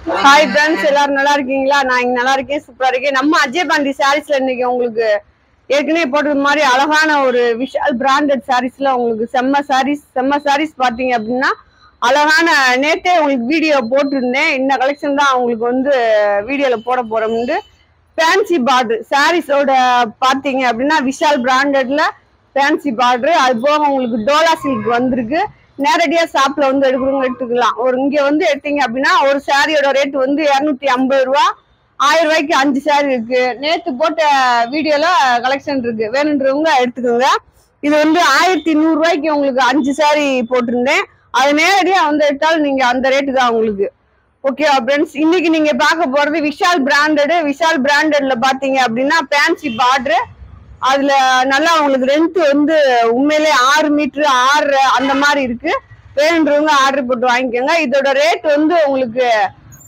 Hi friends, எல்லாரும் நல்லா இருக்கீங்களா? நான் இங்க நல்லா இருக்கேன், சூப்பரா இருக்கேன். நம்ம அஜய் பாண்டி சாரீஸ்ல இன்னைக்கு உங்களுக்கு ஏற்கனவே போட்டது மாதிரி அழகான ஒரு விஷால் பிராண்டட் சாரீஸ்ல உங்களுக்கு செம்ம சாரீஸ் பாத்தீங்க அப்படின்னா அழகான நேத்தே உங்களுக்கு வீடியோ போட்டிருந்தேன். இந்த கலெக்ஷன் தான் உங்களுக்கு வந்து வீடியோல போட போறோம்னு. ஃபேன்சி பார்டர் சாரீஸோட பாத்தீங்க அப்படின்னா விஷால் பிராண்டட்ல ஃபேன்சி பார்டர், அது போக உங்களுக்கு டோலா சில்க் வந்திருக்கு. நேரடியா ஷாப்ல வந்து எடுத்துக்கலாம். இங்க வந்து எடுத்தீங்க அப்படின்னா ஒரு சாரியோட ரேட் வந்து 250 ரூபா. 1000 ரூபாய்க்கு 5 சாரி இருக்கு. நேத்து போட்ட வீடியோல கலெக்ஷன் இருக்கு, வேணுன்றவங்க எடுத்துக்கோங்க. இது வந்து 1100 ரூபாய்க்கு உங்களுக்கு 5 சாரி போட்டிருந்தேன். அது நேரடியா வந்து எடுத்தாலும் நீங்க அந்த ரேட்டு தான் உங்களுக்கு. ஓகேவா ஃப்ரெண்ட்ஸ்? இன்னைக்கு நீங்க பார்க்க போறது விஷால் பிராண்டட்ல பாத்தீங்க அப்படின்னா ஃபேன்சி பார்டர். அதுல நல்லா உங்களுக்கு லென்த் வந்து உண்மையிலே 6 மீட்டர் 6 அந்த மாதிரி இருக்கு. வேணுன்றவங்க ஆர்டர் போட்டு வாங்கிக்கோங்க. இதோட ரேட் வந்து உங்களுக்கு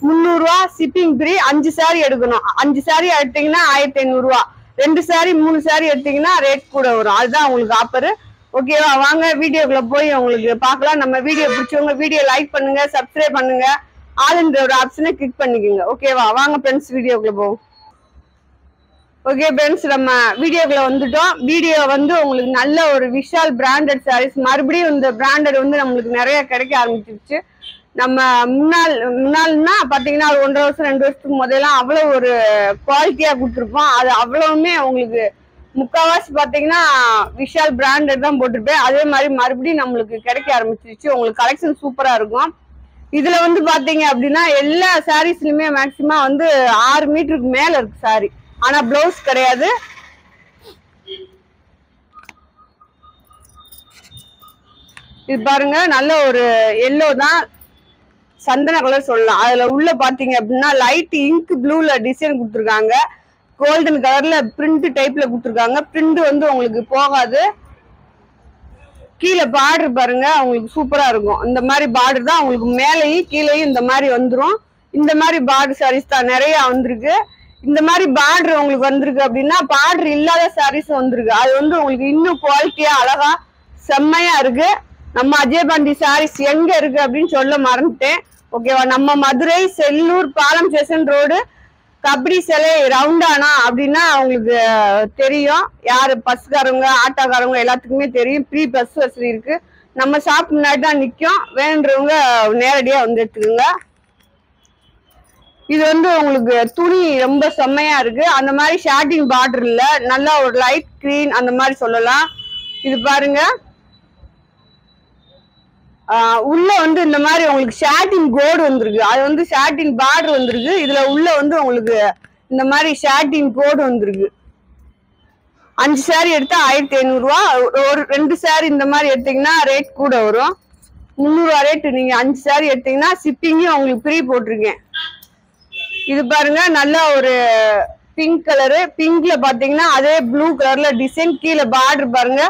300 ரூபா, ஷிப்பிங் ஃப்ரீ. 5 சாரி எடுக்கணும். 5 சாரி எடுத்தீங்கன்னா 1500 ரூபா. 2 சாரி 3 சாரி எடுத்தீங்கன்னா ரேட் கூட வரும். அதுதான் உங்களுக்கு ஆஃபர். ஓகேவா? வாங்க வீடியோக்குள்ள போய் உங்களுக்கு பார்க்கலாம். நம்ம வீடியோ பிடிச்சவங்க வீடியோ லைக் பண்ணுங்க, சப்ஸ்கிரைப் பண்ணுங்க, ஆல்ன்ற ஒரு ஆப்ஷனை கிளிக் பண்ணிக்கோங்க. ஓகேவா? வாங்க ஃப்ரெண்ட்ஸ் வீடியோக்குள்ள போவோம். ஓகே ஃப்ரெண்ட்ஸ், நம்ம வீடியோக்குள்ள வந்துட்டோம். வீடியோ வந்து உங்களுக்கு நல்ல ஒரு விஷால் பிராண்டட் சாரீஸ், மறுபடியும் இந்த பிராண்டட் வந்து நம்மளுக்கு நிறைய கிடைக்க ஆரம்பிச்சிருச்சு. நம்ம முன்னாள்னா பாத்தீங்கன்னா ஒரு 1.5 வருஷம் 2 வருஷத்துக்கு முதல்லாம் அவ்வளவு ஒரு குவாலிட்டியா கொடுத்துருப்போம். அது அவ்வளவுமே உங்களுக்கு முக்கால்வாசி பாத்தீங்கன்னா விஷால் பிராண்டட் தான் போட்டிருப்பேன். அதே மாதிரி மறுபடியும் நம்மளுக்கு கிடைக்க ஆரம்பிச்சிருச்சு. உங்களுக்கு கலெக்ஷன் சூப்பரா இருக்கும். இதுல வந்து பாத்தீங்க அப்படின்னா எல்லா சாரீஸ்லயுமே மேக்சிமம் வந்து 6 மீட்டருக்கு மேல இருக்கு சாரி. ஆனா பிளவுஸ் கிடையாது. இது பாருங்க, நல்ல ஒரு எல்லோ தான், சந்தன கலர் சொல்லலாம். அதுல உள்ள பாத்தீங்க அப்படின்னா லைட் இங்க் ப்ளூல டிசைன் கொடுத்துருக்காங்க. கோல்டன் கலர்ல பிரிண்ட் டைப்ல கொடுத்துருக்காங்க. பிரிண்ட் வந்து உங்களுக்கு போகாது. கீழே பார்டர் பாருங்க, உங்களுக்கு சூப்பரா இருக்கும். இந்த மாதிரி பார்டர் தான் உங்களுக்கு மேலேயும் கீழேயும் இந்த மாதிரி வந்துடும். இந்த மாதிரி பார்டர் சாரீஸ் தான் நிறைய வந்திருக்கு. இந்த மாதிரி பார்டர் உங்களுக்கு வந்திருக்கு அப்படின்னா பார்டர் இல்லாத சாரீஸ் வந்திருக்கு. அது வந்து உங்களுக்கு இன்னும் குவாலிட்டியா அழகா செம்மையா இருக்கு. நம்ம அஜய் பாண்டி சாரீஸ் எங்க இருக்கு அப்படின்னு சொல்ல மறந்துட்டேன். ஓகேவா? நம்ம மதுரை செல்லூர் பாலம் ஸ்டேஷன் ரோடு கபடி சிலை ரவுண்டானா அப்படின்னா அவங்களுக்கு தெரியும். யாரு பஸ்காரங்க ஆட்டோக்காரங்க எல்லாத்துக்குமே தெரியும். ஃப்ரீ பஸ் வசதி இருக்கு. நம்ம ஷாப் முன்னாடி தான் நிற்கும். வேணுன்றவங்க நேரடியா வந்து எடுத்துக்கோங்க. இது வந்து உங்களுக்கு துணி ரொம்ப செம்மையா இருக்கு. அந்த மாதிரி ஷார்ட்டிங் பார்டர் இல்ல, நல்லா ஒரு லைட் கிரீன் அந்த மாதிரி சொல்லலாம். இது பாருங்க, உள்ள வந்து இந்த மாதிரி உங்களுக்கு ஷார்ட்டிங் கோடு வந்திருக்கு. அது வந்து ஷார்ட்டிங் பார்டர் வந்திருக்கு. இதுல உள்ள வந்து உங்களுக்கு இந்த மாதிரி ஷார்ட்டிங் கோடு வந்திருக்கு. 5 சாரி எடுத்தா 1500 ரூபா. ஒரு 2 சாரி இந்த மாதிரி எடுத்தீங்கன்னா ரேட் கூட வரும். 300 ரூபா ரேட். நீங்க 5 சாரி எடுத்தீங்கன்னா ஷிப்பிங்கும் உங்களுக்கு ஃப்ரீ போட்டிருக்கேன். இது பாருங்க, நல்ல ஒரு பிங்க் கலரு. பிங்க்ல பாத்தீங்கன்னா அதே ப்ளூ கலர்ல டிசைன். கீழே பார்டர் பாருங்க,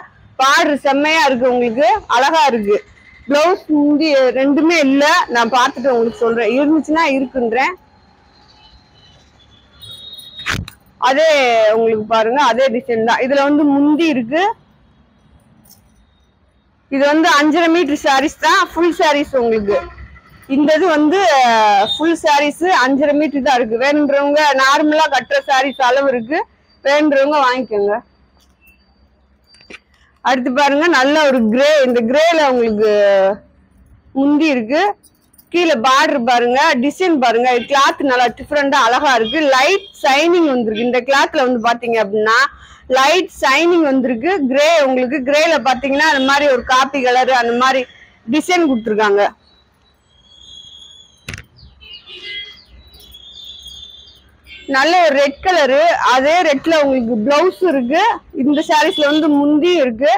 பார்டர் செம்மையா இருக்கு, உங்களுக்கு அழகா இருக்கு. பிளவுஸ் முந்தி ரெண்டுமே இல்ல, நான் பார்த்துட்டு உங்களுக்கு சொல்றேன். இருந்துச்சுன்னா இருக்குன்றேன். அதே உங்களுக்கு பாருங்க, அதே டிசைன் தான். இதுல வந்து முந்தி இருக்கு. இது வந்து 5.5 மீட்டர் சாரீஸ் தான், ஃபுல் சாரீஸ் உங்களுக்கு. இந்த இது வந்து ஃபுல் சாரீஸ் 5.5 மீட்டர் தான் இருக்கு. வேணுன்றவங்க நார்மலா கட்டுற சாரீஸ் அளவு இருக்கு, வேணுன்றவங்க வாங்கிக்கோங்க. அடுத்து பாருங்க, நல்ல ஒரு கிரே. இந்த கிரேல உங்களுக்கு முந்தி இருக்கு. கீழே பார்டர் பாருங்க, டிசைன் பாருங்க. கிளாத் நல்லா டிஃப்ரெண்டா அழகா இருக்கு. லைட் ஷைனிங் வந்திருக்கு. இந்த கிளாத்ல வந்து பாத்தீங்க அப்படின்னா லைட் ஷைனிங் வந்திருக்கு. கிரே உங்களுக்கு கிரேல பாத்தீங்கன்னா அந்த மாதிரி ஒரு காப்பி கலர் அந்த மாதிரி டிசைன் கொடுத்துருக்காங்க. நல்ல ஒரு ரெட் கலரு. அதே ரெட்ல உங்களுக்கு பிளவுஸ் இருக்கு. இந்த சாரீஸ்ல வந்து முந்தி இருக்கு.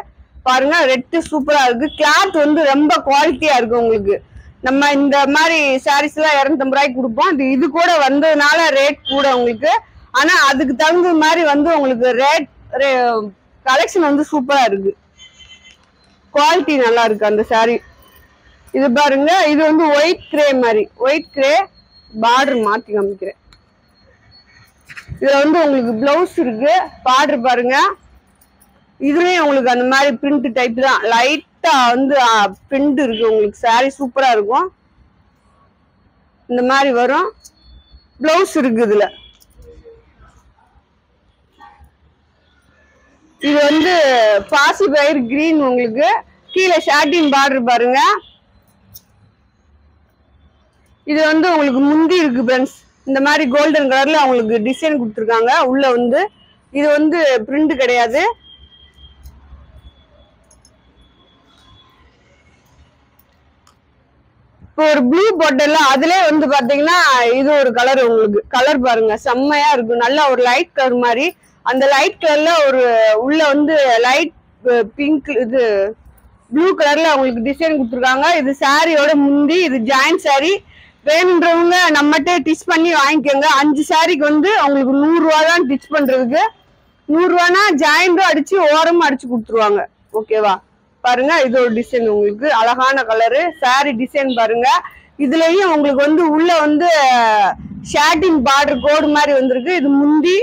பாருங்க, ரெட் சூப்பரா இருக்கு. கிளாத் வந்து ரொம்ப குவாலிட்டியா இருக்கு உங்களுக்கு. நம்ம இந்த மாதிரி சாரீஸ் எல்லாம் 250 ரூபாய்க்கு கொடுப்போம். இது கூட வந்ததுனால ரேட் கூட உங்களுக்கு. ஆனா அதுக்கு தகுந்த மாதிரி வந்து உங்களுக்கு ரேட் கலெக்ஷன் வந்து சூப்பரா இருக்கு. குவாலிட்டி நல்லா இருக்கு அந்த சாரி. இது பாருங்க, இது வந்து ஒயிட் கிரே மாதிரி. ஒயிட் கிரே பார்டர் மாத்தி காமிக்கிறேன். இதுல வந்து உங்களுக்கு பிளவுஸ் இருக்கு. பார்டர் பாருங்க, இதுலயும் உங்களுக்கு அந்த மாதிரி பிரிண்ட் டைப் தான். லைட்டா வந்து பிரிண்ட் இருக்கு உங்களுக்கு. சாரி சூப்பரா இருக்கும். இந்த மாதிரி வரும். பிளவுஸ் இருக்கு இதுல. இது வந்து பாசி பயிர் கிரீன். உங்களுக்கு கீழே ஷாட்டின் பார்டர் பாருங்க. இது வந்து உங்களுக்கு முந்தி இருக்கு ஃப்ரெண்ட்ஸ். இந்த மாதிரி கோல்டன் கலர்ல அவங்களுக்கு டிசைன் கொடுத்துருக்காங்க உள்ள வந்து. இது வந்து பிரிண்ட் கிடையாது. இப்போ ஒரு ப்ளூ போட்டல அதுல வந்து பாத்தீங்கன்னா இது ஒரு கலர். உங்களுக்கு கலர் பாருங்க செம்மையா இருக்கு. நல்லா ஒரு லைட் கலர் மாதிரி. அந்த லைட் கலர்ல ஒரு உள்ள வந்து லைட் பிங்க் இது ப்ளூ கலர்ல அவங்களுக்கு டிசைன் கொடுத்துருக்காங்க. இது சாரியோட முந்தி. இது ஜாயிண்ட் சாரி. வேணுன்றவங்க நம்மகிட்ட டிச் பண்ணி வாங்கிக்கோங்க. 5 சாரிக்கு வந்து அவங்களுக்கு 100 ரூபா தான் டிச் பண்றதுக்கு. 100 ரூபானா ஜாயிண்டும் அடிச்சு ஓரமும் அடிச்சு கொடுத்துருவாங்க. ஓகேவா? பாருங்க இது ஒரு டிசைன். உங்களுக்கு அழகான கலரு சாரி டிசைன் பாருங்க. இதுலயும் உங்களுக்கு வந்து உள்ள வந்து ஷாட்டின் பார்டர் கோடு மாதிரி வந்திருக்கு. இது முந்தி.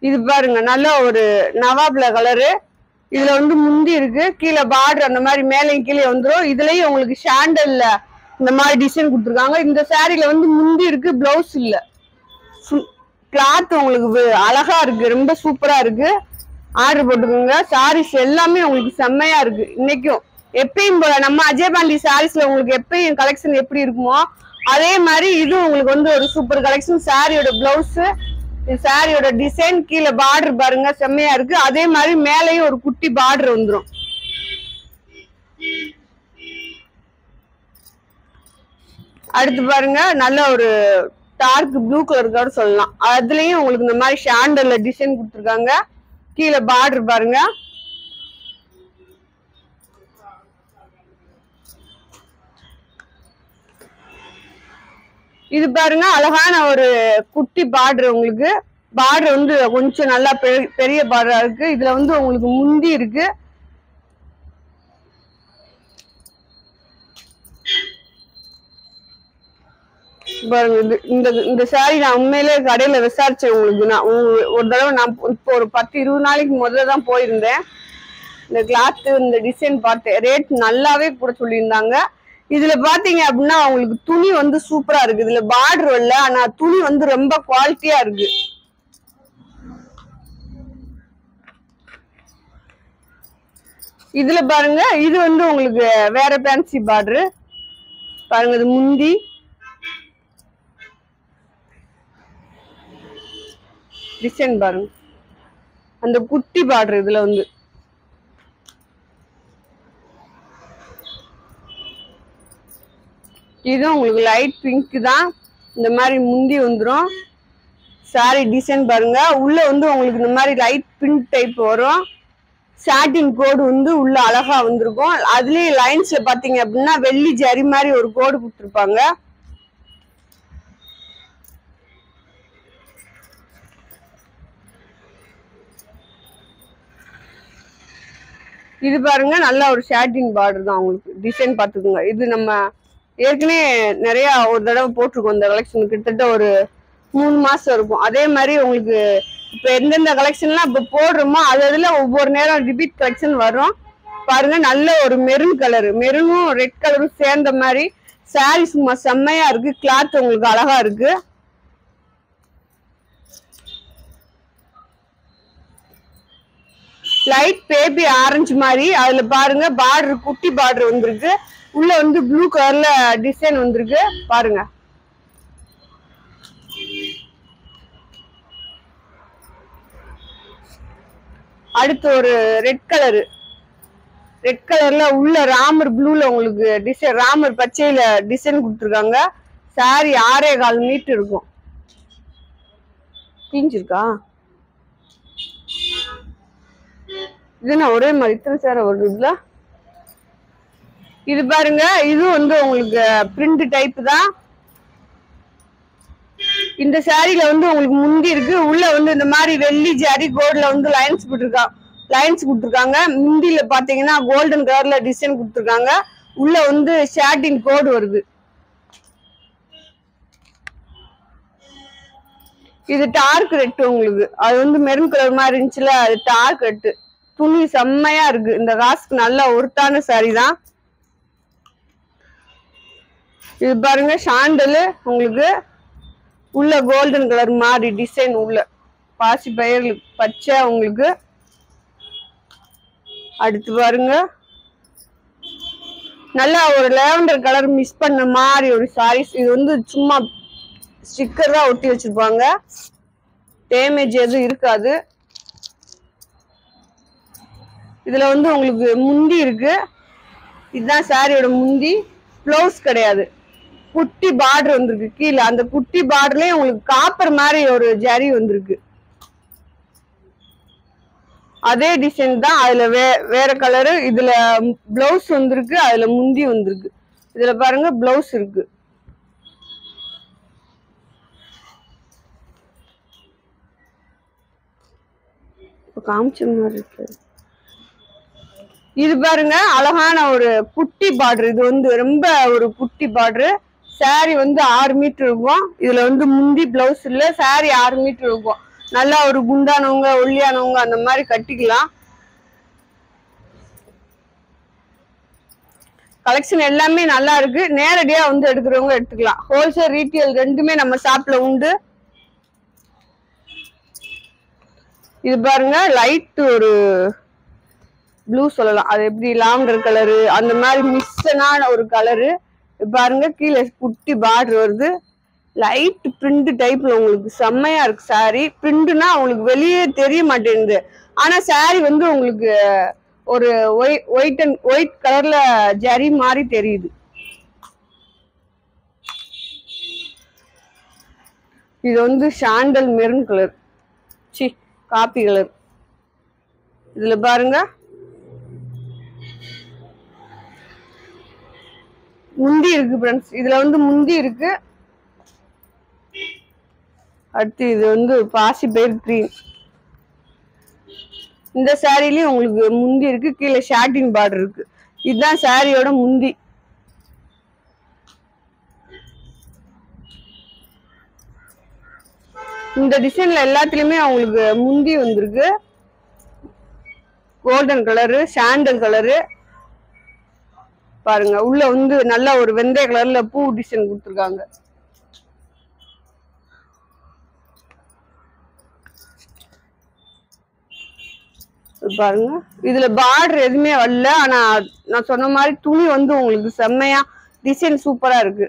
இது பாருங்க நல்ல ஒரு நவாப்ல கலரு. இதுல வந்து முந்தி இருக்கு. கீழே பார்டர் அந்த மாதிரி மேலையும் கீழே வந்துடும். இதுலயும் உங்களுக்கு ஷாண்டல்ல இந்த மாதிரி டிசைன் கொடுத்துருக்காங்க. இந்த சாரில வந்து முந்தி இருக்கு, பிளவுஸ் இல்ல. கிளாத் உங்களுக்கு அழகா இருக்கு, ரொம்ப சூப்பரா இருக்கு. ஆர்டர் போட்டுக்கோங்க. சாரீஸ் எல்லாமே உங்களுக்கு செம்மையா இருக்கு. இன்னைக்கும் எப்பயும் போல நம்ம அஜய் பாண்டி சாரீஸ்ல உங்களுக்கு எப்பயும் கலெக்ஷன் எப்படி இருக்குமோ அதே மாதிரி இது உங்களுக்கு வந்து ஒரு சூப்பர் கலெக்ஷன். சாரியோட பிளவுஸ், சாரியோட டிசைன், கீழே பார்டர் பாருங்க செம்மையா இருக்கு. அதே மாதிரி மேலையும் ஒரு குட்டி பார்டர் வந்துடும். அடுத்து பாருங்க நல்ல ஒரு டார்க் ப்ளூ கலர் சொல்லலாம். அதுலயும் உங்களுக்கு இந்த மாதிரி ஷாண்டல்ல டிசைன் கொடுத்துருக்காங்க. கீழே பார்டர் பாருங்க. இது பாருங்க அழகான ஒரு குட்டி பார்டர். உங்களுக்கு பார்டர் வந்து கொஞ்சம் நல்லா பெரிய பார்டரா இருக்கு. இதுல வந்து உங்களுக்கு முந்தி இருக்கு. பாருங்க இந்த சாரி நான் உண்மையிலே கடையில விசாரிச்சேன். உங்களுக்கு நான் ஒரு தடவை நான் இப்போ ஒரு 10-20 நாளைக்கு முதல்ல தான் போயிருந்தேன். இந்த கிளாத் இந்த டிசைன் பார்த்து ரேட் நல்லாவே கூட சொல்லியிருந்தாங்க. இதுல பாத்தீங்க அப்படின்னா உங்களுக்கு துணி வந்து சூப்பரா இருக்கு. இதுல பார்டர் இல்ல, ஆனா துணி வந்து ரொம்ப குவாலிட்டியா இருக்கு. இதுல பாருங்க இது வந்து உங்களுக்கு வேற ஃபேன்சி பார்டர் பாருங்க. இது முந்தி. டிசைன் பாருங்க அந்த குட்டி பார்டர். இதுல வந்து இது உங்களுக்கு லைட் பிங்க் தான். இந்த மாதிரி முந்தி வந்துடும். சாரி டிசைன் பாருங்க. உள்ள வந்து உங்களுக்கு இந்த மாதிரி லைட் பிங்க் டைப் வரும். சாட்டின் கோடு வந்து உள்ள அழகா வந்திருக்கும். அதுலயே லைன்ஸ்ல பாத்தீங்க அப்படின்னா வெள்ளி ஜரி மாதிரி ஒரு கோடு கொடுத்துருப்பாங்க. இது பாருங்க நல்ல ஒரு ஷாட்டின் பார்டர் தான். உங்களுக்கு டிசைன் பார்த்துக்கோங்க. இது நம்ம ஏற்கனவே நிறைய ஒரு தடவை போட்டிருக்கோம். இந்த கலெக்ஷன் கிட்டத்தட்ட ஒரு 3 மாசம் இருக்கும். அதே மாதிரி உங்களுக்கு இப்ப எந்தெந்த கலெக்ஷன்லாம் இப்ப போடுறோமோ அதுல ஒவ்வொரு நேரம் ரிப்பீட் கலெக்ஷன் வரும். பாருங்க நல்ல ஒரு மெரூன் கலரு, மெரூனும் ரெட் கலரும் சேர்ந்த மாதிரி சாரி சும்மா செம்மையா இருக்கு. கிளாத் உங்களுக்கு அழகா இருக்கு. லைட் பேபி ஆரஞ்சு மாதிரி. அதுல பாருங்க பார்டர் குட்டி பார்டர் வந்திருக்கு. உள்ள வந்து ப்ளூ கலர்ல டிசைன் வந்திருக்கு பாருங்க. அடுத்து ஒரு ரெட் கலரு. ரெட் கலர்ல உள்ள ராமர் ப்ளூல உங்களுக்கு டிசைன், ராமர் பச்சையில டிசைன் கொடுத்துருக்காங்க. சாரி 6.25 மீட்டர் இருக்கும். கிழிஞ்சிருக்கா? இதுனா ஒரே மாதிரி இத்தனை சேர வருதுல. இது பாருங்க இது வந்து உங்களுக்கு பிரிண்ட் டைப் தான். இந்த சாரில வந்து உங்களுக்கு முந்தி இருக்கு. உள்ள வந்து இந்த மாதிரி வெள்ளி ஜரி கோல்ட்ல வந்து லைன்ஸ் கொடுத்துருக்காங்க. முந்தியில பாத்தீங்கன்னா கோல்டன் கலர்ல டிசைன் கொடுத்துருக்காங்க. உள்ள வந்து ஷாட்டின் கோடு வருது. இது டார்க் ரெட். உங்களுக்கு அது வந்து மெரூன் கலர் மாதிரி இருந்துச்சுல, அது டார்க் ரெட். துணி செம்மையா இருக்கு. இந்த காசுக்கு நல்ல ஒர்த்தான சாரி தான். இது பாருங்க சாண்டல் உங்களுக்கு உள்ள கோல்டன் கலர் மாதிரி டிசைன் உள்ள பாசி பயிர் பச்சை உங்களுக்கு. அடுத்து பாருங்க நல்லா ஒரு லேவண்டர் கலர் மிஸ் பண்ண மாதிரி ஒரு சாரீஸ். இது வந்து சும்மா ஸ்டிக்கர் தான் ஒட்டி வச்சிருப்பாங்க, டேமேஜ் எதுவும் இருக்காது. இதுல வந்து உங்களுக்கு முந்தி இருக்கு. இதுதான் சாரியோட முந்தி. பிளவுஸ் கிடையாது, குட்டி பார்டர் வந்திருக்கு கீழே. அந்த குட்டி பார்டர்லயே உங்களுக்கு காப்பர் மாதிரி ஒரு ஜரி வந்திருக்கு. அதே டிசைன் தான், அதுல வேற கலரு. இதுல பிளவுஸ் வந்திருக்கு, அதுல முந்தி வந்திருக்கு. இதுல பாருங்க பிளவுஸ் இருக்கு. காமிச்ச மாதிரி இருக்கு. இது பாருங்க அழகான ஒரு குட்டி பார்டர். இது வந்து ரொம்ப ஒரு குட்டி பார்டர். சாரி வந்து 6 மீட்டர் இருக்கும். இதுல வந்து முந்தி பிளவுஸ் இல்ல, சாரி 6 மீட்டர் இருக்கும். நல்லா ஒரு குண்டானவங்க ஒல்லியானவங்க அந்த மாதிரி கட்டிக்கலாம். கலெக்ஷன் எல்லாமே நல்லா இருக்கு. நேரடியா வந்து எடுக்கிறவங்க எடுத்துக்கலாம். ஹோல்சேல் ரீட்டெயில் ரெண்டுமே நம்ம ஷாப்ல உண்டு. இது பாருங்க லைட் ஒரு ப்ளூ சொல்லலாம், அது எப்படி லாவெண்டர் கலரு அந்த மாதிரி மிக்சனான ஒரு கலரு. பாருங்க கீழே குட்டி பார்டர் வருது. லைட் பிரிண்ட் டைப்ல உங்களுக்கு செம்மையா இருக்கு சாரி. பிரிண்ட்னா உங்களுக்கு வெளியே தெரிய மாட்டேங்குது, ஆனா சாரி வந்து உங்களுக்கு ஒரு ஒயிட் கலர்ல ஜரி மாதிரி தெரியுது. இது வந்து sandal maroon colour, coffee colour. இதுல பாருங்க முந்தி இருக்கு ஃப்ரெண்ட்ஸ். இதுல வந்து முந்தி இருக்கு. அடுத்து இது வந்து பாசி பயிர் கிரீன். இந்த சாரிலயும் உங்களுக்கு முந்தி இருக்கு, கீழே ஷாட்டின் பார்டர் இருக்கு. இதுதான் சாரியோட முந்தி. இந்த டிசைன்ல எல்லாத்துலயுமே உங்களுக்கு முந்தி வந்திருக்கு. Golden colour, sandal colour. பாருங்க உள்ள வந்து நல்ல ஒரு வெந்தய கலர்ல பூ டிசைன் கொடுத்துருக்காங்க. பாருங்க இதுல பார்டர் எதுவுமே வரல, ஆனா நான் சொன்ன மாதிரி துணி வந்து உங்களுக்கு செம்மையா டிசைன் சூப்பரா இருக்கு.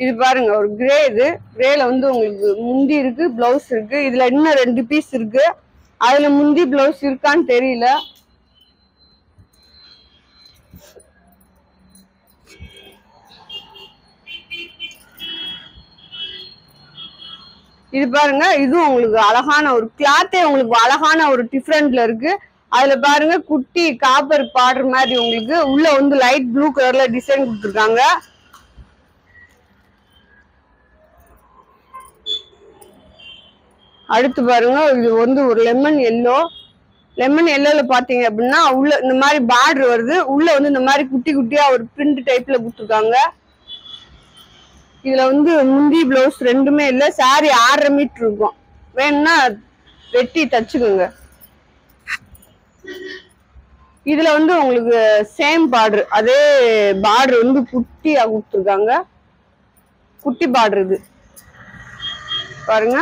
இது பாருங்க ஒரு கிரே. இது கிரேல வந்து உங்களுக்கு முந்தி இருக்கு, பிளவுஸ் இருக்கு. இதுல இன்னும் 2 பீஸ் இருக்கு. அதுல முந்தி பிளவுஸ் இருக்கான்னு தெரியல. இது பாருங்க இதுவும் உங்களுக்கு அழகான ஒரு கிளாத்தே, உங்களுக்கு அழகான ஒரு டிஃப்ரெண்ட்ல இருக்கு. அதுல பாருங்க குட்டி காப்பர் பார்டர் மாதிரி உங்களுக்கு உள்ள வந்து லைட் ப்ளூ கலர்ல டிசைன் கொடுத்துருக்காங்க. அடுத்து பாருங்க இது வந்து ஒரு லெமன் எல்லோ. லெமன் எல்லோல பாத்தீங்க அப்படின்னா உள்ள இந்த மாதிரி பார்டர் வருது. உள்ள வந்து இந்த மாதிரி குட்டி குட்டியா ஒரு பிரிண்ட் டைப்ல கொடுத்துருக்காங்க. இதுல வந்து முந்தி பிளவுஸ் ரெண்டுமே இல்ல. சாரி 6.5 மீட்டர் இருக்கும். வேணும்னா வெட்டி தச்சுக்கோங்க. இதுல வந்து உங்களுக்கு சேம் பார்டர், அதே பார்டர் வந்து குட்டியா கொடுத்துருக்காங்க. குட்டி பார்டர் இது பாருங்க.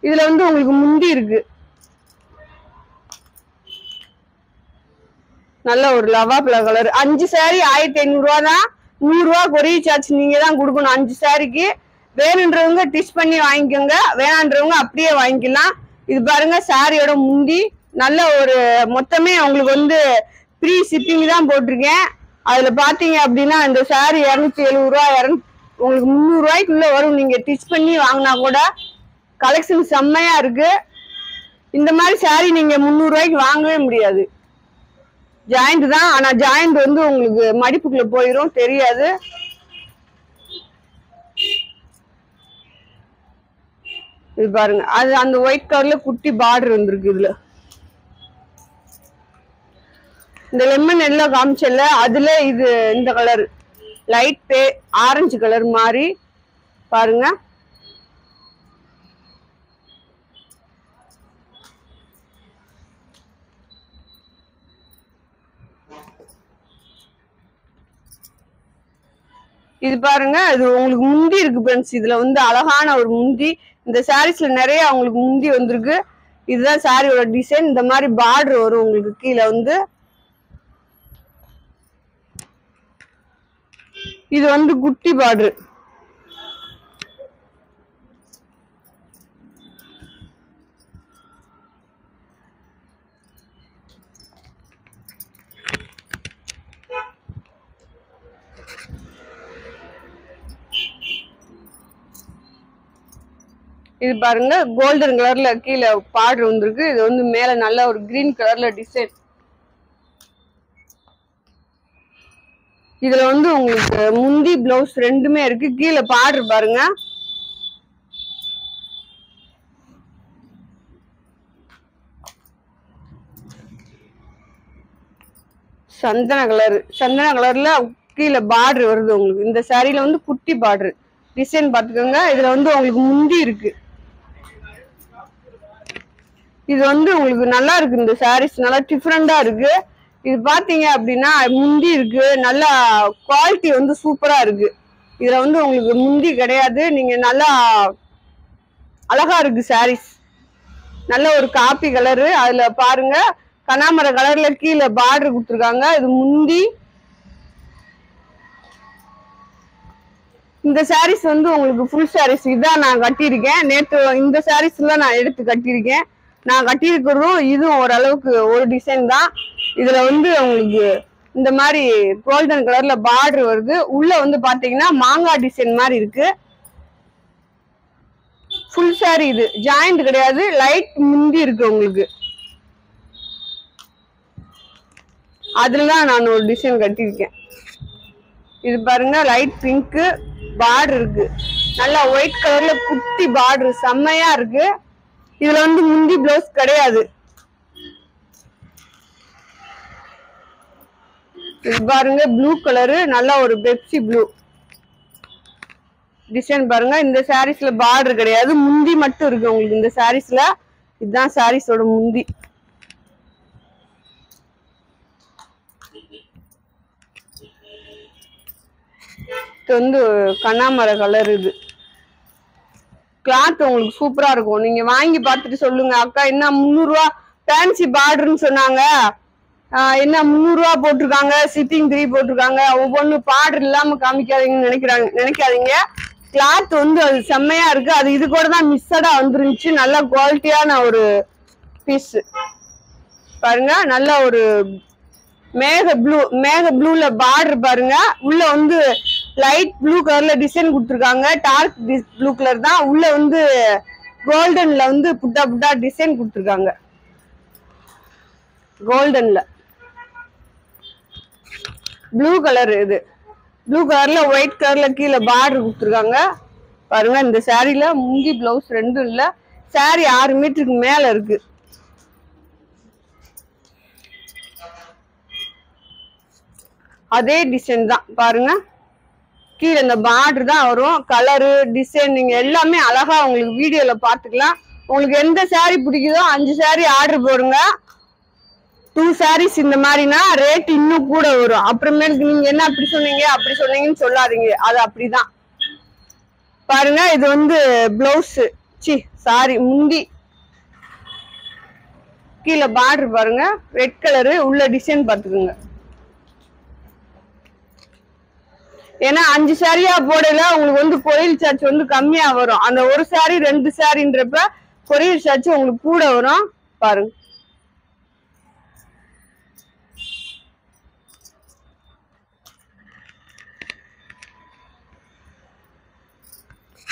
இதுல வந்து உங்களுக்கு முந்தி இருக்கு. நல்ல ஒரு லவாப்ல கலர். 5 சாரி 1500 ரூபா தான். 100 ரூபா கொரியர் சார்ஜ் நீங்க தான் கொடுக்கணும் 5 சாரிக்கு. வேணுன்றவங்க டிச் பண்ணி வாங்கிக்கோங்க, வேணான்றவங்க அப்படியே வாங்கிக்கலாம். இது பாருங்க சாரியோட முந்தி. நல்ல ஒரு மொத்தமே உங்களுக்கு வந்து ஃப்ரீ ஷிப்பிங் தான் போட்டிருக்கேன். அதுல பாத்தீங்க அப்படின்னா இந்த சாரி 270 ரூபா, உங்களுக்கு 300 ரூபாய்க்குள்ள வரும். நீங்க டிச் பண்ணி வாங்கினா கூட. கலெக்ஷன் செம்மையா இருக்கு. இந்த மாதிரி சாரி நீங்க 300 ரூபாய்க்கு வாங்கவே முடியாது. ஜாயிண்ட் தான், ஆனா ஜாயிண்ட் வந்து உங்களுக்கு மடிப்புக்குள்ள போயிரும், தெரியாது. இது பாருங்க அது அந்த ஒயிட் கலர்ல குட்டி பார்டர் வந்திருக்கு. இதுல இந்த லெமன் எல்லாம் காமிச்சல அதுல இது இந்த கலர் லைட் ஆரஞ்சு கலர் மாதிரி பாருங்க. இது பாருங்க, இது உங்களுக்கு முந்தி இருக்கு ஃப்ரெண்ட்ஸ். இதுல வந்து அழகான ஒரு முந்தி. இந்த சாரீஸ்ல நிறைய உங்களுக்கு முந்தி வந்திருக்கு. இதுதான் சாரியோட டிசைன். இந்த மாதிரி பார்டர் வரும் உங்களுக்கு கீழே வந்து. இது வந்து குட்டி பார்டர். இது பாருங்க கோல்டன் கலர்ல கீழே பார்டர் வந்திருக்கு. இது வந்து மேல நல்ல ஒரு கிரீன் கலர்ல டிசைன். இதுல வந்து உங்களுக்கு முந்தி பிளவுஸ் ரெண்டுமே இருக்கு. கீழே பார்டர் பாருங்க. சந்தன கலர்ல கீழே பார்டர் வருது உங்களுக்கு. இந்த சாரியில வந்து குட்டி பார்டர் டிசைன் பாத்துக்கோங்க. இதுல வந்து உங்களுக்கு முந்தி இருக்கு. இது வந்து உங்களுக்கு நல்லா இருக்கு. இந்த சாரீஸ் நல்லா டிஃப்ரெண்டா இருக்கு. இது பாத்தீங்க அப்படின்னா முந்தி இருக்கு. நல்லா குவாலிட்டி வந்து சூப்பரா இருக்கு. இதுல வந்து உங்களுக்கு முந்தி கிடையாது. நீங்க நல்லா அழகா இருக்கு சாரீஸ். நல்ல ஒரு காப்பி கலரு. அதுல பாருங்க கனாமர கலர்ல கீழே பார்டர் கொடுத்துருக்காங்க. இது முந்தி. இந்த சாரீஸ் வந்து உங்களுக்கு ஃபுல் சாரீஸ். இதான் நான் கட்டியிருக்கேன். நேற்று இந்த சாரீஸ்ல நான் எடுத்து கட்டியிருக்கேன். நான் கட்டியிருக்கிறதும் இதுவும் ஓரளவுக்கு ஒரு டிசைன் தான். இதுல வந்து உங்களுக்கு இந்த மாதிரி கோல்டன் கலர்ல பார்டர் வருது. உள்ள வந்து பாத்தீங்கன்னா மாங்காய் டிசைன் மாதிரி இருக்கு. Full sorry. இது ஜாயிண்ட் கிடையாது. லைட் முந்தி இருக்கு உங்களுக்கு. அதுலதான் நான் ஒரு டிசைன் கட்டியிருக்கேன். இது பாருங்க லைட் பிங்க் பார்டர் இருக்கு. நல்லா ஒயிட் கலர்ல குட்டி பார்டர் செம்மையா இருக்கு. இதுல வந்து முந்தி பிளவுஸ் கிடையாது. இது பாருங்க ப்ளூ கலரு. நல்லா ஒரு பெப்சி ப்ளூ டிசைன் பாருங்க. இந்த சாரீஸ்ல பார்டர் கிடையாது. முந்தி மட்டும் இருக்கு உங்களுக்கு இந்த சாரீஸ்ல. இதுதான் சாரீஸோட முந்தி. இது வந்து கண்ணாமர கலர். இது கிளாத் உங்களுக்கு சூப்பரா இருக்கும். நீங்க வாங்கி பார்த்துட்டு சொல்லுங்க. அக்கா என்ன 300 ரூபா ஃபேன்சி பார்டர்னு சொன்னாங்க, என்ன 300 ரூபா போட்டிருக்காங்க, சிட்டிங் 3 போட்டிருக்காங்க, ஒவ்வொன்னு பார்டர் இல்லாம காமிக்காதீங்கன்னு நினைக்காதீங்க. கிளாத் வந்து அது செம்மையா இருக்கு. அது இது கூட தான் மிக்சடா வந்துருந்துச்சு. நல்ல குவாலிட்டியான ஒரு பீஸ் பாருங்க. நல்ல ஒரு மேக ப்ளூல பார்டர் பாருங்க. உள்ள வந்து லைட் ப்ளூ கலர்ல டிசைன் கொடுத்துருக்காங்க. டார்க் ப்ளூ கலர் தான். உள்ள வந்து கோல்டன்ல வந்து புட்டா டிசைன் கொடுத்துருக்காங்க. கோல்டன்ல ப்ளூ கலர். இது ப்ளூ கலர்ல ஒயிட் கலர்ல கீழே பார்டர் கொடுத்துருக்காங்க பாருங்க. இந்த சாரில முந்தி பிளவுஸ் ரெண்டும் இல்ல. சாரி 6 மீட்டருக்கு மேல இருக்கு. அதே டிசைன் தான் பாருங்க. கீழே இந்த பார்டர் தான் வரும். கலரு டிசைன் நீங்க எல்லாமே அழகா உங்களுக்கு வீடியோல பாத்துக்கலாம். உங்களுக்கு எந்த சாரி பிடிக்குதோ 5 சாரி ஆர்டர் போடுங்க. 2 சாரீஸ் இந்த மாதிரினா ரேட் இன்னும் கூட வரும். அப்புறமேலுக்கு நீங்க என்ன அப்படி சொன்னீங்கன்னு சொல்லாதீங்க. அது அப்படிதான் பாருங்க. இது வந்து பிளவுஸ் சாரி முந்தி. கீழே பார்டர் பாருங்க ரெட் கலரு. உள்ள டிசைன் பாத்துக்கோங்க. ஏன்னா 5 சாரியா போடல உங்களுக்கு வந்து கொரியர் சார்ஜ் வந்து கம்மியா வரும். அந்த ஒரு சாரி 2 சாரின்றப்ப கொரியர் சார்ஜ் உங்களுக்கு கூட வரும் பாருங்க.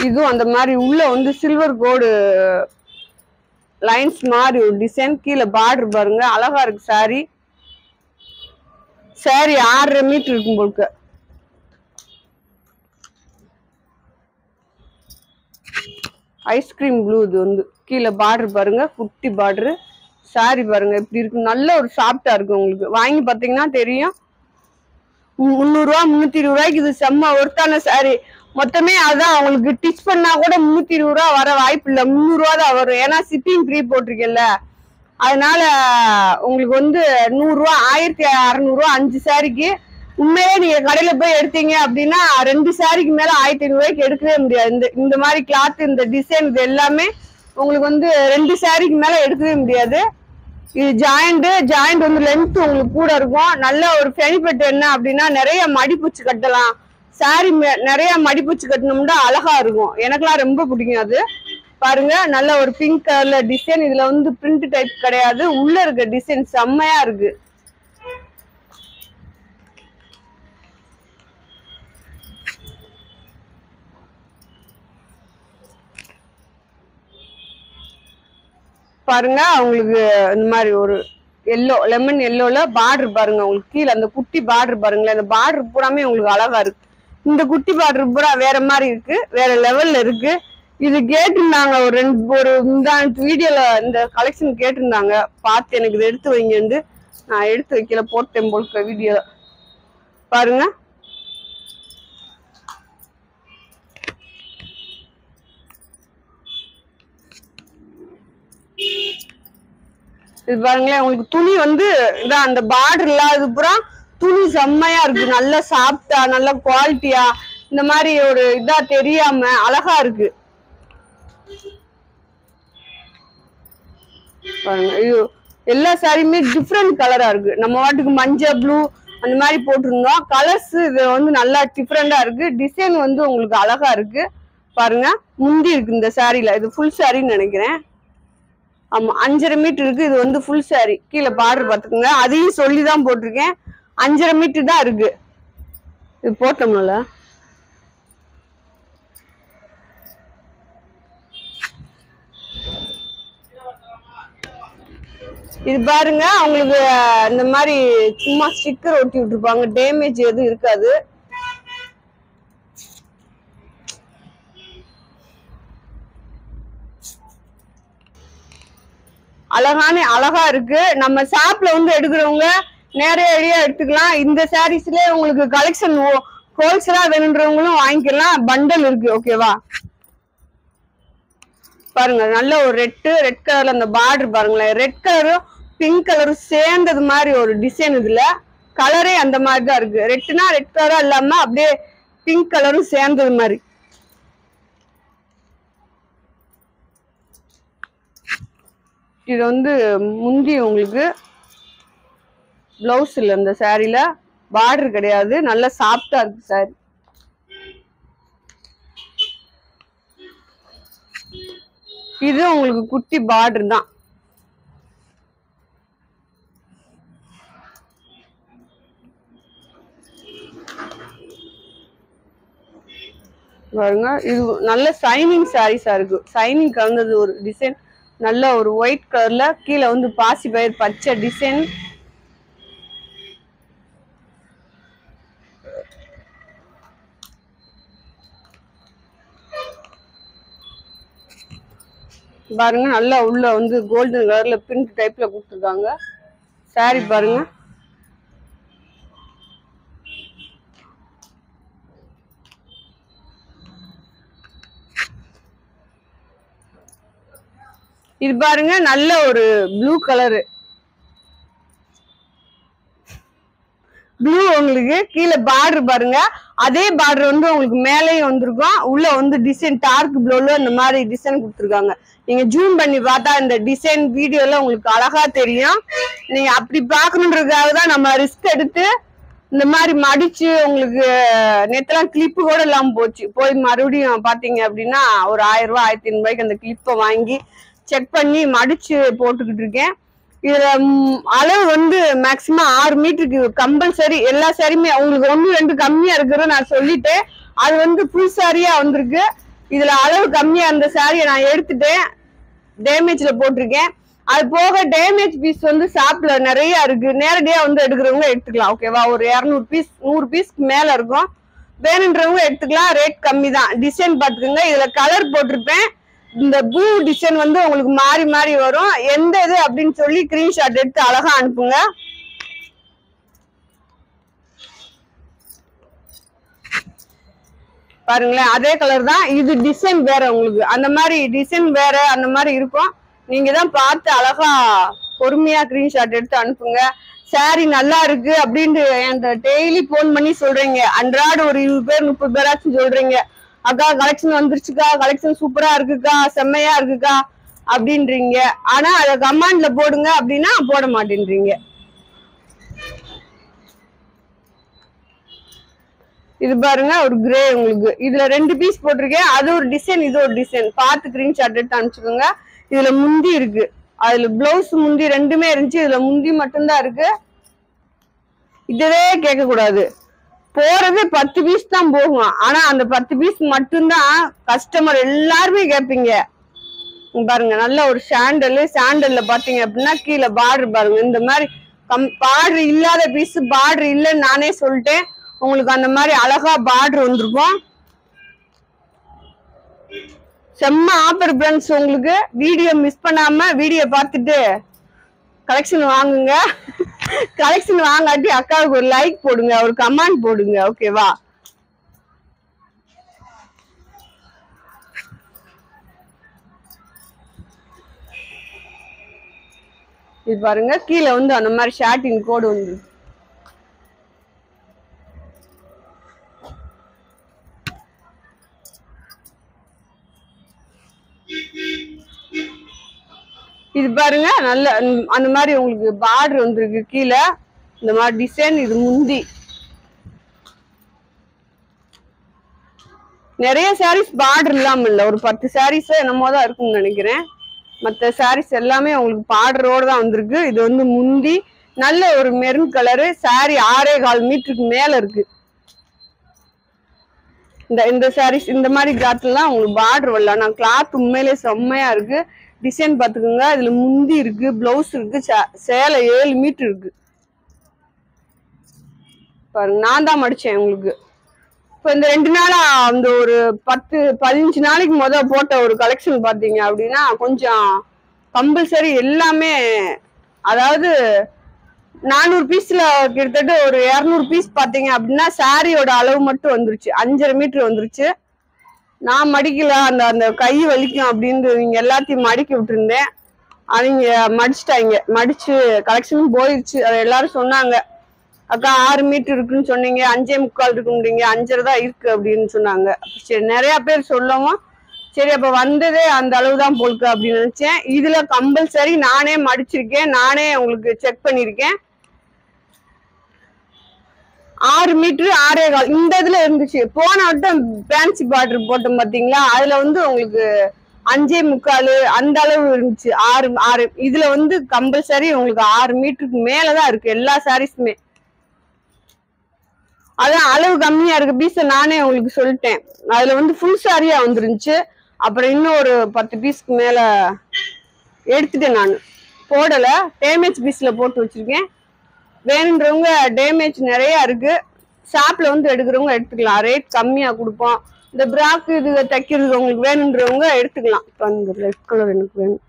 இதுவும் அந்த மாதிரி உள்ள வந்து சில்வர் கோடு லைன்ஸ் மாதிரி ஒரு டிசைன். கீழே பார்டர் பாருங்க அழகா இருக்கு. சாரி 6.5 மீட்டர் இருக்கும் போலுக்கு. Ice cream blue. இது வந்து கீழே பார்டர் பாருங்க குட்டி பார்டரு சாரி பாருங்க இப்படி இருக்கு, நல்ல ஒரு சாஃப்டா இருக்கு. உங்களுக்கு வாங்கி பாத்தீங்கன்னா தெரியும். 300 ரூபா 320 ரூபாய்க்கு இது செம்ம ஒர்த்தான சாரி. மொத்தமே அதான் உங்களுக்கு டிச் பண்ணா கூட 320 ரூபா வர வாய்ப்பு இல்ல, 300 ரூபா தான் வரும். ஏன்னா ஷிப்பிங் ஃப்ரீ போட்டிருக்கேன்ல, அதனால உங்களுக்கு வந்து 100 ரூபா 1600 ரூபா 5 சாரிக்கு. உண்மையே நீங்க கடையில போய் எடுத்தீங்க அப்படின்னா 2 சாரிக்கு மேல 1500 ரூபாய்க்கு எடுக்கவே முடியாது. இந்த மாதிரி கிளாத், இந்த டிசைன், இது எல்லாமே உங்களுக்கு வந்து 2 சாரிக்கு மேல எடுக்கவே முடியாது. இது ஜாயிண்ட் வந்து லென்த் உங்களுக்கு கூட இருக்கும். நல்ல ஒரு பெனிஃபிட் என்ன அப்படின்னா நிறைய மடிப்பூச்சி கட்டலாம். சாரி நிறைய மடிப்பூச்சி கட்டணும்னா அழகா இருக்கும். எனக்கெல்லாம் ரொம்ப பிடிக்கும் அது. பாருங்க நல்ல ஒரு பிங்க் கலர்ல டிசைன். இதுல வந்து பிரிண்ட் டைப் கிடையாது, உள்ள இருக்க டிசைன் செம்மையா இருக்கு. பாருங்க உங்களுக்கு இந்த மாதிரி ஒரு எல்லோ, லெமன் எல்லோல பார்டர் பாருங்க. உங்களுக்கு கீழே அந்த குட்டி பார்டர் பாருங்களேன், அந்த பார்டர் பூராமே உங்களுக்கு அழகா இருக்கு. இந்த குட்டி பார்டர் பூரா வேற மாதிரி இருக்கு, வேற லெவல்ல இருக்கு. இது கேட்டிருந்தாங்க ஒரு இந்த வீடியோல, இந்த கலெக்ஷன் கேட்டிருந்தாங்க. பார்த்து எனக்கு இது எடுத்து வைங்கன்னு நான் எடுத்து வைக்கல, போட்டேன் போல வீடியோல. பாருங்க இது பாருங்களேன். உங்களுக்கு துணி வந்து இதான் அந்த பார்டர் இல்லாத பூரா துணி செம்மையா இருக்கு, நல்லா சாஃப்டா, நல்ல குவாலிட்டியா, இந்த மாதிரி ஒரு இதா தெரியாம அழகா இருக்கு. பாருங்க இது எல்லா சாரியுமே டிஃப்ரெண்ட் கலரா இருக்கு. நம்ம வாட்டுக்கு மஞ்சள் ப்ளூ அந்த மாதிரி போட்டிருந்தோம். கலர்ஸ் இது வந்து நல்லா டிஃப்ரெண்டா இருக்கு. டிசைன் வந்து உங்களுக்கு அழகா இருக்கு. பாருங்க முந்தி இருக்கு இந்த சாரில. இது ஃபுல் சாரின்னு நினைக்கிறேன். ஆமா 5.5 மீட்டர் இருக்கு. இது வந்து ஃபுல் சாரி. கீழே பார்டர் பார்த்துக்கோங்க, அதையும் சொல்லிதான் போட்டிருக்கேன். 5.5 மீட்டர் தான் இருக்கு. இது போட்டோம்ல. இது பாருங்க அவங்களுக்கு இந்த மாதிரி சும்மா ஸ்டிக்கர் ஒட்டி விட்டுருப்பாங்க, டேமேஜ் எதுவும் இருக்காது. அழகா இருக்கு. நம்ம ஷாப்ல வந்து எடுக்கிறவங்க நேரடியா எடுத்துக்கலாம். இந்த சாரீஸ்லயே உங்களுக்கு கலெக்ஷன் ஹோல்சேலா வேணுன்றவங்களும் வாங்கிக்கலாம். பண்டல் இருக்கு, ஓகேவா? பாருங்க நல்ல ஒரு ரெட் கலர்ல அந்த பார்டர் பாருங்களேன். ரெட் கலரும் பிங்க் கலரும் சேர்ந்தது மாதிரி ஒரு டிசைன். இதுல கலரே அந்த மாதிரி தான் இருக்கு. ரெட்னா ரெட் கலரா இல்லாம அப்படியே பிங்க் கலரும் சேர்ந்தது மாதிரி. இது வந்து முந்தி உங்களுக்கு பிளவுஸ் இல்ல, இந்த சாரில பார்டர் கிடையாது, நல்ல சாஃப்டா இருக்கு சாரி. இது உங்களுக்கு குட்டி பார்டர் தான். பாருங்க இது நல்ல சைனிங் சாரீஸா இருக்கு. சைனிங் கலந்தது ஒரு டிசைன். நல்ல ஒரு ஒயிட் கலர்ல கீழே வந்து பாசி பயிர் பச்சை டிசைன். பாருங்க நல்லா உள்ள வந்து கோல்டன் கலர்ல பிரிண்ட் டைப்ல கொடுத்துருக்காங்க. சாரி பாருங்க. இது பாருங்க நல்ல ஒரு ப்ளூ கலரு. ப்ளூ உங்களுக்கு கீழே பார்டர் பாருங்க. அதே பார்டர் வந்து உங்களுக்கு மேலேயும் வந்திருக்கும். உள்ள வந்து டிசைன் டார்க் ப்ளூல இந்த மாதிரி டிசைன் கொடுத்துருக்காங்க. நீங்க ஜூம் பண்ணி பார்த்தா இந்த டிசைன் வீடியோல உங்களுக்கு அழகா தெரியும். நீங்க அப்படி பாக்கணுன்றதுக்காக தான் நம்ம ரிஸ்க் எடுத்து இந்த மாதிரி மடிச்சு உங்களுக்கு நேத்தெல்லாம் கிளிப்பு கூட இல்லாம போய் மறுபடியும் பாத்தீங்க அப்படின்னா ஒரு 1000 ரூபாய் 1500 ரூபாய்க்கு அந்த கிளிப்பை வாங்கி செக் பண்ணி மடிச்சு போட்டுக்கிட்டு இருக்கேன். இதுல அளவு வந்து மேக்சிமம் 6 மீட்டருக்கு கம்பல்சரி. எல்லா சாரியுமே உங்களுக்கு 1-2 கம்மியா இருக்கிறத நான் சொல்லிட்டேன். அது வந்து ஃபுல் சாரியா வந்திருக்கு. இதுல அளவு கம்மியா அந்த சாரியை நான் எடுத்துட்டேன், டேமேஜ்ல போட்டிருக்கேன். அது போக டேமேஜ் பீஸ் வந்து ஷாப்ல நிறைய இருக்கு. நேரடியா வந்து எடுக்கிறவங்க எடுத்துக்கலாம், ஓகேவா? ஒரு 200 பீஸ் 100 பீஸ்க்கு மேல இருக்கும். வேணுன்றவங்க எடுத்துக்கலாம். ரேட் கம்மி தான். டிசைன் பார்த்துக்கோங்க. இதுல கலர் போட்டிருப்பேன். இந்த பூ டிசைன் வந்து உங்களுக்கு மாறி மாறி வரும். எந்த இது அப்படின்னு சொல்லி ஸ்கிரீன்ஷாட் எடுத்து அழகா அனுப்புங்க. பாருங்களேன், அதே கலர் தான். இது டிசைன் வேற, உங்களுக்கு அந்த மாதிரி டிசைன் வேற அந்த மாதிரி இருக்கும். நீங்க தான் பார்த்து அழகா பொறுமையா ஸ்கிரீன்ஷாட் எடுத்து அனுப்புங்க. சாரி நல்லா இருக்கு அப்படின்ட்டு என்கிட்ட டெய்லி போன் பண்ணி சொல்றீங்க. அன்றாட ஒரு 20 பேர் 30 பேராச்சும் சொல்றீங்க, அக்கா கலெக்ஷன் வந்துருச்சுக்கா, கலெக்ஷன் சூப்பரா இருக்குக்கா, செம்மையா இருக்குக்கா அப்படின்றீங்க. ஆனா அத கமெண்ட்ல போடுங்க அப்படின்னா போட மாட்டேன்றீங்க. இது பாருங்க, ஒரு கிரே. உங்களுக்கு இதுல 2 பீஸ் போட்டிருக்கேன். அது ஒரு டிசைன், இது ஒரு டிசைன். பார்த்து ஸ்கிரீன்ஷாட் எடுத்து அனுப்பிச்சுக்கோங்க. இதுல முந்தி இருக்கு, அதுல பிளவுஸ் முந்தி ரெண்டுமே இருந்துச்சு. இதுல முந்தி மட்டும்தான் இருக்கு. இதவே கேட்க கூடாது. போறது 10 பீஸ் தான் போகும். ஆனா அந்த 10 பீஸ் மட்டும்தான் கஸ்டமர் எல்லாருமே கேட்பீங்க. பாருங்க, நல்ல ஒரு சாண்டல்ல பாத்தீங்க அப்படின்னா கீழே பார்டர் பாருங்க. இந்த மாதிரி பார்டர் இல்லாத பீஸ் பார்டர் இல்லைன்னு நானே சொல்லிட்டேன். உங்களுக்கு அந்த மாதிரி அழகா பார்டர் வந்திருக்கும். செம்ம ஆஃபர் ஃப்ரெண்ட்ஸ். உங்களுக்கு வீடியோ மிஸ் பண்ணாம வீடியோ பார்த்துட்டு கலெக்ஷன் வாங்குங்க. கலெக்ஷன் வாங்காட்டி அக்காவுக்கு ஒரு லைக் போடுங்க, ஒரு கமெண்ட் போடுங்க. ஓகேவா? இது பாருங்க, கீழே வந்து அந்த மாதிரி ஷார்ட்டின் கோடு வந்து இது பாருங்க. நல்ல அந்த மாதிரி உங்களுக்கு பார்டர் வந்துருக்கு கீழே இந்த மாதிரி டிசைன். இது முந்தி. நிறைய சாரீஸ் பார்டர் இல்லாம இல்ல, ஒரு 10 சாரீஸ் என்னமோ தான் இருக்கும்னு நினைக்கிறேன். மற்ற சாரீஸ் எல்லாமே உங்களுக்கு பார்டரோட தான் வந்திருக்கு. இது வந்து முந்தி. நல்ல ஒரு மெரூன் கலரு. சாரி 6.25 மீட்டருக்கு மேல இருக்கு. இந்த சாரீஸ் இந்த மாதிரி கிளாத்லாம் உங்களுக்கு பார்டர் வரல. நான் கிளாத் உண்மையிலே செம்மையா இருக்கு. டிசைன் பாத்துக்கோங்க. இதுல முந்தி இருக்கு, பிளவுஸ் இருக்கு, சேலை 7 மீட்டர் இருக்கு. பாருங்க, நான் தான் மடிச்சேன் உங்களுக்கு. இப்ப இந்த 2 நாளா அந்த ஒரு 10-15 நாளைக்கு போட்ட ஒரு கலெக்ஷன் பாத்தீங்க அப்படின்னா கொஞ்சம் கம்பல்சரி எல்லாமே, அதாவது 400 பீஸ்ல கிட்டத்தட்ட ஒரு 200 பீஸ் பாத்தீங்க அப்படின்னா சாரியோட அளவு மட்டும் வந்துருச்சு. 5.5 மீட்டர் வந்துருச்சு. நான் மடிக்கல, அந்த கை வலிக்கும் அப்படின்னு நீங்க எல்லாத்தையும் மடிக்க விட்டுருந்தேன். அவங்க மடிச்சுட்டாங்க. மடிச்சு கலெக்ஷனும் போயிடுச்சு. அது எல்லாரும் சொன்னாங்க, அக்கா 6 மீட்டர் இருக்குன்னு சொன்னீங்க, 5.25 இருக்குன்றீங்க, 5.5 தான் இருக்கு அப்படின்னு சொன்னாங்க. சரி, நிறைய பேர் சொல்லவும் சரி அப்ப வந்ததே அந்த அளவுதான் போலுக்கு அப்படின்னு நினைச்சேன். இதுல கம்பல்சரி நானே மடிச்சிருக்கேன், நானே உங்களுக்கு செக் பண்ணிருக்கேன். 6 மீட்டர் 6.25 இந்த இதுல இருந்துச்சு. போன வட்டம் பேன்சி பார்டர் போட்டோம் பாத்தீங்களா, அதுல வந்து உங்களுக்கு 5.25 அந்த அளவு இருந்துச்சு. 6 இதுல வந்து கம்பல்சரி உங்களுக்கு 6 மீட்டருக்கு மேலதான் இருக்கு எல்லா சாரீஸுமே. அதான் அளவு கம்மியா இருக்கு பீஸ நானே உங்களுக்கு சொல்லிட்டேன். அதுல வந்து ஃபுல் சாரியா வந்துருந்துச்சு. அப்புறம் இன்னும் ஒரு 10 பீஸ்க்கு மேல எடுத்துட்டேன். நான் போடல, டேமேஜ் பீஸ்ல போட்டு வச்சிருக்கேன். வேணுன்றவங்க டேமேஜ் நிறைய இருக்கு, ஷாப்ல வந்து எடுக்கிறவங்க எடுத்துக்கலாம். ரேட் கம்மியா கொடுப்போம். இந்த பிராக்கு இது தைக்கிறது உங்களுக்கு வேணுன்றவங்க எடுத்துக்கலாம். இப்போ அந்த ரெட் கலர் எனக்கு வேணும்.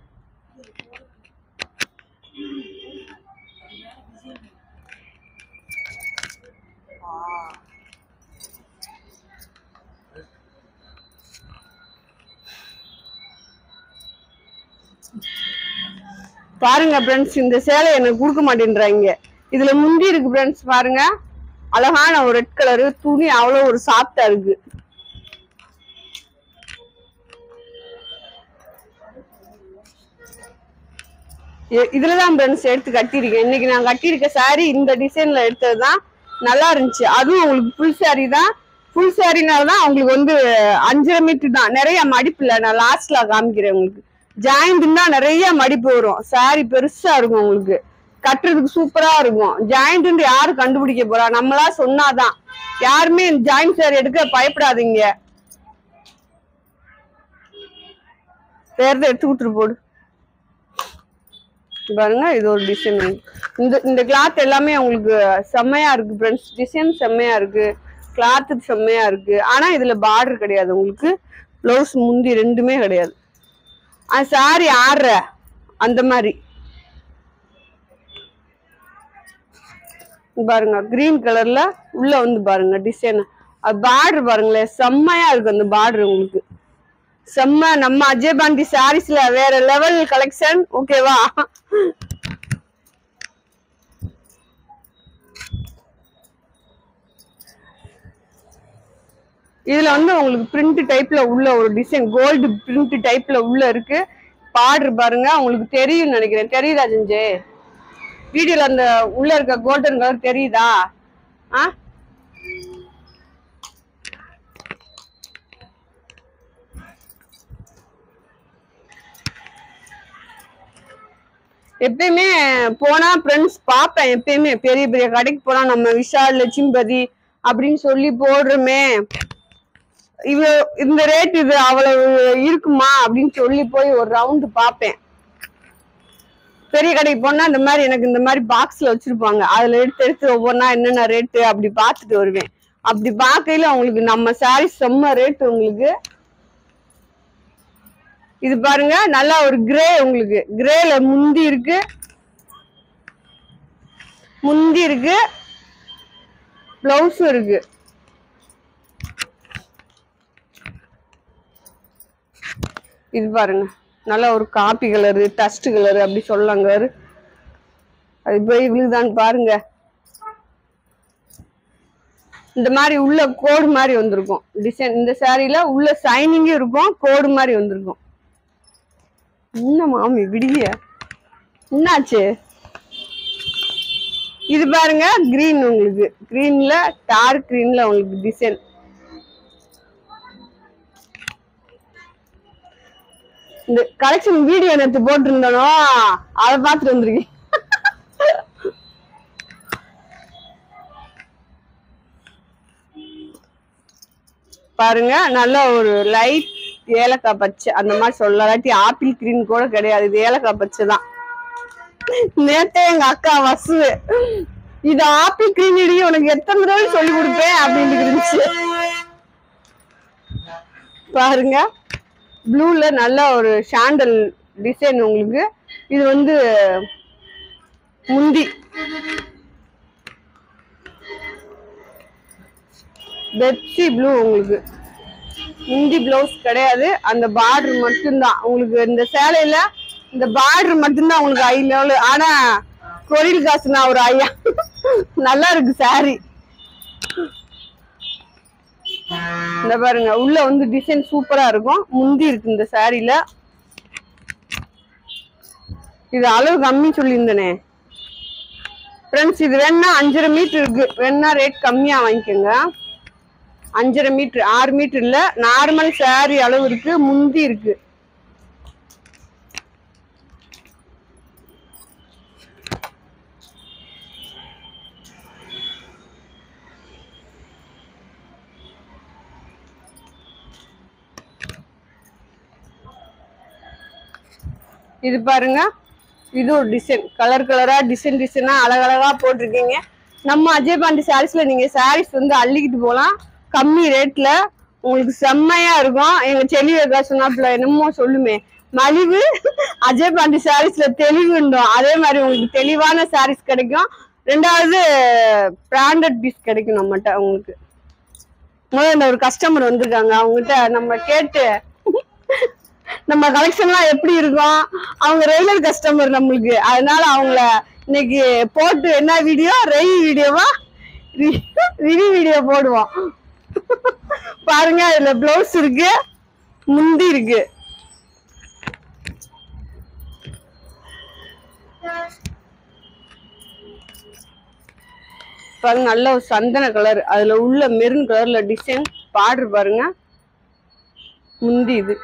பாருங்க ஃப்ரெண்ட்ஸ், இந்த சேலை எனக்கு கொடுக்க மாட்டேன்றாங்க. இதுல முந்தி இருக்கு ஃப்ரெண்ட்ஸ். பாருங்க, அழகான ஒரு ரெட் கலரு துணி, அவ்வளவு ஒரு சாஃப்டா இருக்கு. இதுலதான் ஃப்ரெண்ட்ஸ் எடுத்து கட்டியிருக்கேன். இன்னைக்கு நான் கட்டியிருக்க சாரி இந்த டிசைன்ல எடுத்ததுதான், நல்லா இருந்துச்சு. அதுவும் உங்களுக்கு ஃபுல் சாரி தான். ஃபுல் சாரினாலதான் உங்களுக்கு வந்து 5.5 மீட்டர் தான். நிறைய மடிப்பு இல்லை, நான் லாஸ்ட்ல காமிக்கிறேன். உங்களுக்கு ஜாயிண்ட் தான் நிறைய மடிப்பு வரும். சாரி பெருசா இருக்கும், உங்களுக்கு கட்டுறதுக்கு சூப்பரா இருக்கும். ஜாயிண்ட் யாரு கண்டுபிடிக்க போறா? நம்மளா சொன்னாதான். யாருமே ஜாயிண்ட் சாரி எடுக்க பயப்படாதீங்க. வேறத எடுத்து கொடுத்துட்டு போடு. பாருங்க, இது ஒரு டிசைன். இந்த கிளாத் எல்லாமே உங்களுக்கு செம்மையா இருக்கு ஃப்ரெண்ட்ஸ். டிசைன் செம்மையா இருக்கு, கிளாத்து செம்மையா இருக்கு. ஆனா இதுல பார்டர் கிடையாது உங்களுக்கு. பிளவுஸ் முந்தி ரெண்டுமே கிடையாது. சாரி ஆடுற அந்த மாதிரி பாருங்க. கிரீன் கலர்ல உள்ள வந்து பாருங்க டிசைன். பார்டர் பாருங்களேன், செம்மையா இருக்கு அந்த பார்டர் உங்களுக்கு. செம்ம. நம்ம அஜய் பாண்டி சாரீஸ்ல வேற லெவல் கலெக்ஷன். ஓகேவா? இதுல வந்து உங்களுக்கு பிரிண்ட் டைப்ல உள்ள ஒரு டிசைன், கோல்டு பிரிண்ட் டைப்ல உள்ள இருக்கு. பார்டர் பாருங்க, உங்களுக்கு தெரியும் நினைக்கிறேன். தெரியுதா ஜெஞ்சே? வீடியோல அந்த உள்ள இருக்க கோல்டன் கலர் தெரியுதா? எப்பயுமே போனா ஃப்ரெண்ட்ஸ் பாப்பேன். எப்பயுமே பெரிய பெரிய கடைக்கு போனா நம்ம விஷால் லட்சுமிபதி அப்படின்னு சொல்லி போடுறோமே, இந்த ரேட் இது அவ்வளவு இருக்குமா அப்படின்னு சொல்லி போய் ஒரு ரவுண்டு பாப்பேன். பெரிய கடைக்கு போனா இந்த மாதிரி எனக்கு இந்த மாதிரி பாக்ஸ்ல வச்சிருப்பாங்க, அதுல எடுத்து ஒவ்வொன்னா என்னென்ன ரேட்டு அப்படி பார்த்துட்டு வருவேன். அப்படி பார்க்கையில உங்களுக்கு நம்ம சாரி செம்ம ரேட்டு உங்களுக்கு. இது பாருங்க, நல்லா ஒரு கிரே, உங்களுக்கு கிரேல முந்தி இருக்கு, பிளவுஸும் இருக்கு. இது பாருங்க, நல்லா ஒரு காப்பி கலரு, டஸ்ட் கலரு அப்படி சொல்லலாங்க. அது போய் இவ்வளவுதான் பாருங்க. இந்த மாதிரி உள்ள கோடு மாதிரி வந்திருக்கும் டிசைன். இந்த சாரியில உள்ள சைனிங்கும் இருக்கும், கோடு மாதிரி வந்திருக்கும். என்ன மாமி விடிய என்னாச்சு? இது பாருங்க, கிரீன், உங்களுக்கு கிரீன்ல டார்க் கிரீன்ல உங்களுக்கு டிசைன். இந்த கலெக்ஷன் வீடியோ நேற்று போட்டிருந்தனோ, அதை பார்த்துட்டு வந்திருக்கேன். பாருங்க, நல்ல ஒரு லைட் ஏலக்காய் பச்சை அந்த மாதிரி சொல்லலாட்டி ஆப்பிள் கிரீன் கூட கிடையாது, இது ஏலக்காய் பச்சை தான். நேத்தே எங்க அக்கா வசு, இது ஆப்பிள் கிரீன் இடி, உனக்கு எத்தனை தடவை சொல்லி கொடுப்பேன் அப்படின்னு இருந்துச்சு. பாருங்க, ப்ளூல நல்ல ஒரு சாண்டல் டிசைன் உங்களுக்கு. இது வந்து முந்தி பெப்சி ப்ளூ, உங்களுக்கு முந்தி பிளவுஸ் கிடையாது, அந்த பார்டர் மட்டும்தான் உங்களுக்கு. இந்த சேலையில இந்த பார்டர் மட்டும்தான் உங்களுக்கு ஹை லெவல். ஆனா கொரியல் காசு நான் ஒரு 5 நல்லா இருக்கு சாரி. இந்த பாருங்க, உள்ள வந்து டிசைன் சூப்பரா இருக்கும், முந்தி இருக்கு இந்த சாரியில. இது அளவு கம்மி சொல்லியிருந்தனே ஃப்ரெண்ட்ஸ். இது வேணா 5.5 மீட்டர் இருக்கு, வேணா ரேட் கம்மியா வாங்கிக்கோங்க. 5.5 மீட்டர், 6 மீட்டர் இல்ல, நார்மல் சாரி அளவு இருக்கு, முந்தி இருக்கு. இது பாருங்க, இது ஒரு டிசைன், கலர் கலரா டிசைனா அழகழகா போட்டிருக்கீங்க. நம்ம அஜய் பாண்டி சாரீஸ்ல நீங்க சாரீஸ் வந்து அள்ளிக்கிட்டு போகலாம், கம்மி ரேட்ல உங்களுக்கு செம்மையா இருக்கும். எங்க செல்வி சொன்னாப்புல என்னமோ சொல்லுமே, மலிவு அஜய் பாண்டி சாரீஸ்ல தெளிவுண்டோம். அதே மாதிரி உங்களுக்கு தெளிவான சாரீஸ் கிடைக்கும். ரெண்டாவது பிராண்டட் பீஸ் கிடைக்கும் நம்மகிட்ட. உங்களுக்கு முதல்ல ஒரு கஸ்டமர் வந்திருக்காங்க, அவங்ககிட்ட நம்ம கேட்டு நம்ம கலெக்ஷன்லாம் எப்படி இருக்கும். அவங்க ரெகுலர் கஸ்டமர் நம்மளுக்கு, அதனால அவங்கள இன்னைக்கு போட்டு என்ன வீடியோ, வீடியோவா ரிவ்யூ வீடியோ போடுவோம். பாருங்க, இதுல பிளவுஸ் இருக்கு, முந்தி இருக்கு. பாருங்க, நல்ல ஒரு சந்தன கலர், அதுல உள்ள மெரூன் கலர்ல டிசைன். பார்டர் பாருங்க, முந்தி இது.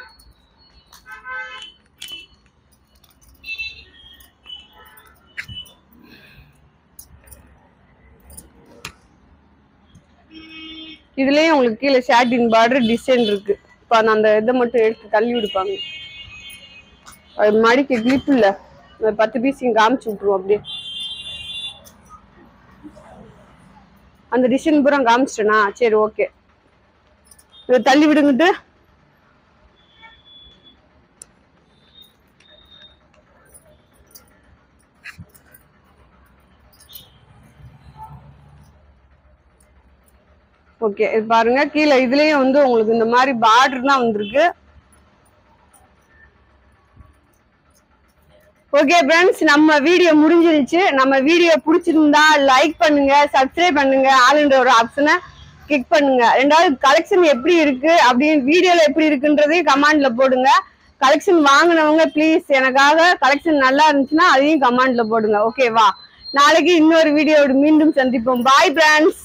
இதுலயும் உங்களுக்கு கீழே ஷாட்டின் பார்டர் டிசைன் இருக்கு. இப்ப நான் அந்த இதை மட்டும் எடுத்து தள்ளி விடுப்பாங்க, அது மடிக்க கிளிப் இல்ல, 10 பீஸ் இங்க காமிச்சு விட்டுருவோம். அப்படியே அந்த டிசைன் பூரா காமிச்சிட்டேனா? சரி, ஓகே, இதை தள்ளி விடுங்கிட்டு. ஓகே இது பாருங்க, கீழே இதுலயும் வந்து உங்களுக்கு இந்த மாதிரி பார்டர் தான் வந்திருக்கு. ஓகே ஃப்ரெண்ட்ஸ், நம்ம வீடியோ முடிஞ்சிருச்சு. நம்ம வீடியோ பிடிச்சிருந்தா லைக் பண்ணுங்க, சப்ஸ்கிரைப் பண்ணுங்க, ஆளுன்ற ஒரு ஆப்ஷனை கிளிக் பண்ணுங்க. ரெண்டாவது கலெக்ஷன் எப்படி இருக்கு அப்படின்னு வீடியோல எப்படி இருக்குன்றதையும் கமெண்ட்ல போடுங்க. கலெக்ஷன் வாங்கினவங்க ப்ளீஸ் எனக்காக கலெக்ஷன் நல்லா இருந்துச்சுன்னா அதையும் கமெண்ட்ல போடுங்க. ஓகேவா? நாளைக்கு இன்னொரு வீடியோட மீண்டும் சந்திப்போம். Bye friends.